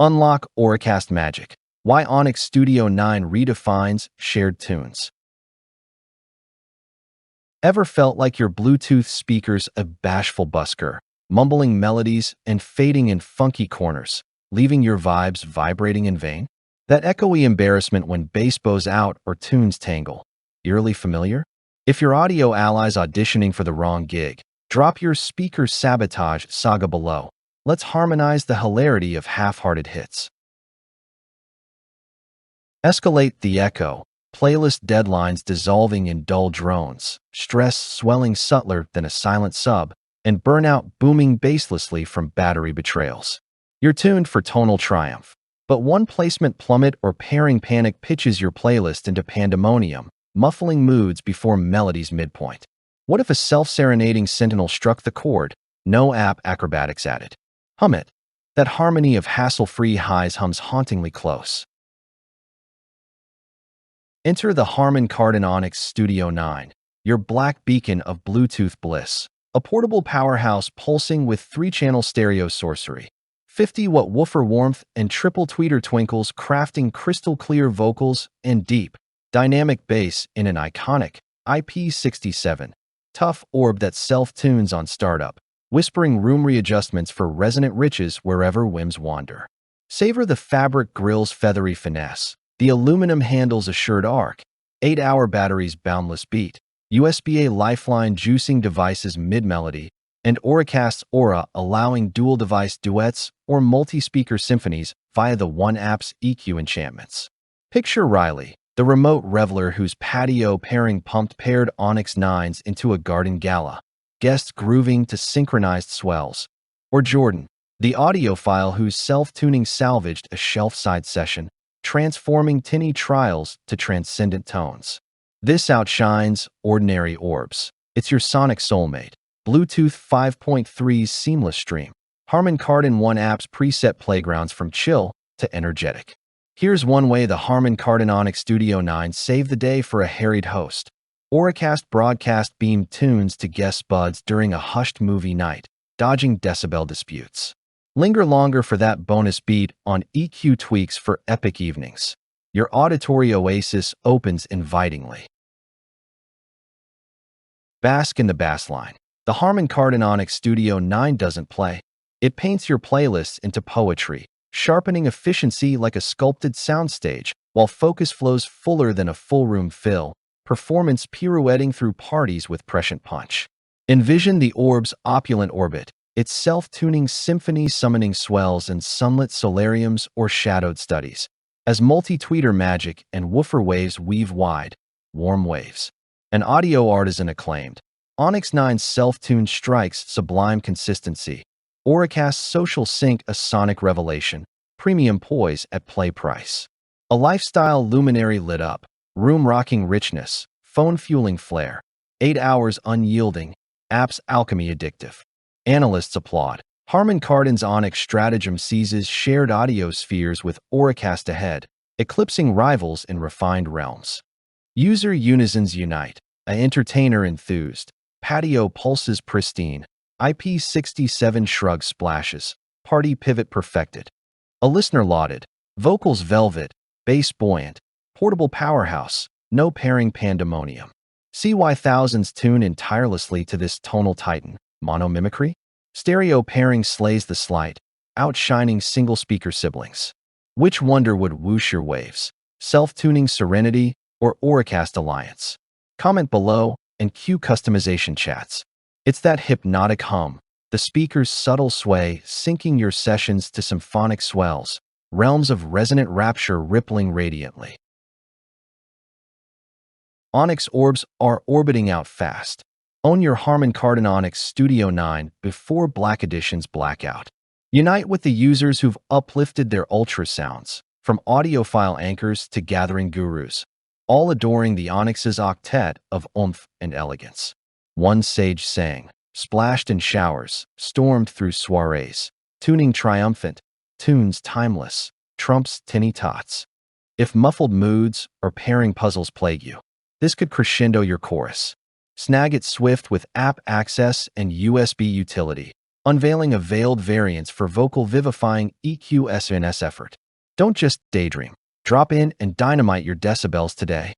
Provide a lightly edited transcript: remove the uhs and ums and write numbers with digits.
Unlock Auracast magic. Why Onyx Studio 9 redefines shared tunes. Ever felt like your Bluetooth speaker's a bashful busker, mumbling melodies and fading in funky corners, leaving your vibes vibrating in vain? That echoey embarrassment when bass bows out or tunes tangle. Eerily familiar? If your audio ally's auditioning for the wrong gig, drop your speaker's sabotage saga below. Let's harmonize the hilarity of half-hearted hits. Escalate the echo. Playlist deadlines dissolving in dull drones, stress swelling subtler than a silent sub, and burnout booming baselessly from battery betrayals. You're tuned for tonal triumph, but one placement plummet or pairing panic pitches your playlist into pandemonium, muffling moods before melody's midpoint. What if a self-serenading sentinel struck the chord? No app acrobatics added. Hum it. That harmony of hassle-free highs hums hauntingly close. Enter the Harman Kardon Onyx Studio 9, your black beacon of Bluetooth bliss. A portable powerhouse pulsing with 3-channel stereo sorcery, 50-watt woofer warmth, and triple tweeter twinkles crafting crystal-clear vocals and deep, dynamic bass in an iconic IP67 tough orb that self-tunes on startup, whispering room readjustments for resonant riches wherever whims wander. Savor the fabric grille's feathery finesse, the aluminum handle's assured arc, 8-hour battery's boundless beat, USB-A lifeline juicing devices mid-melody, and Auracast's aura allowing dual-device duets or multi-speaker symphonies via the One app's EQ enchantments. Picture Riley, the remote reveler whose patio pairing pumped paired Onyx 9s into a garden gala, guests grooving to synchronized swells. Or Jordan, the audiophile whose self-tuning salvaged a shelf-side session, transforming tinny trials to transcendent tones. This outshines ordinary orbs. It's your sonic soulmate. Bluetooth 5.3's seamless stream. Harman Kardon One app's preset playgrounds from chill to energetic. Here's one way the Harman Kardon Onyx Studio 9 saved the day for a harried host. Auracast broadcast beamed tunes to guest buds during a hushed movie night, dodging decibel disputes. Linger longer for that bonus beat on EQ tweaks for epic evenings. Your auditory oasis opens invitingly. Bask in the bass line. The Harman Kardon Onyx Studio 9 doesn't play. It paints your playlists into poetry, sharpening efficiency like a sculpted soundstage, while focus flows fuller than a full room fill, performance pirouetting through parties with prescient punch. Envision the orb's opulent orbit, its self-tuning symphony summoning swells and sunlit solariums or shadowed studies, as multi-tweeter magic and woofer waves weave wide, warm waves. An audio artisan acclaimed, Onyx 9's self-tuned strikes sublime consistency. Auracast's social sync a sonic revelation, premium poise at play price. A lifestyle luminary lit up, room-rocking richness, phone-fueling flair, 8 hours unyielding, app's alchemy addictive. Analysts applaud. Harman Kardon's Onyx stratagem seizes shared audio spheres with Auracast ahead, eclipsing rivals in refined realms. User unisons unite, a entertainer enthused, patio pulses pristine, IP67 shrug splashes, party pivot perfected. A listener lauded, vocals velvet, bass buoyant, portable powerhouse, no pairing pandemonium. See why thousands tune in tirelessly to this tonal titan. Monomimicry? Stereo pairing slays the slight, outshining single-speaker siblings. Which wonder would whoosh your waves? Self-tuning serenity or Auracast alliance? Comment below and cue customization chats. It's that hypnotic hum, the speaker's subtle sway syncing your sessions to symphonic swells, realms of resonant rapture rippling radiantly. Onyx orbs are orbiting out fast. Own your Harman Kardon Onyx Studio 9 before Black Edition's blackout. Unite with the users who've uplifted their ultrasounds, from audiophile anchors to gathering gurus, all adoring the Onyx's octet of oomph and elegance. One sage sang, splashed in showers, stormed through soirees, tuning triumphant, tunes timeless, trumps tinny tots. If muffled moods or pairing puzzles plague you, this could crescendo your chorus. Snag it swift with app access and USB utility. unveiling a veiled variance for vocal vivifying EQ SNS effort. Don't just daydream. Drop in and dynamite your decibels today.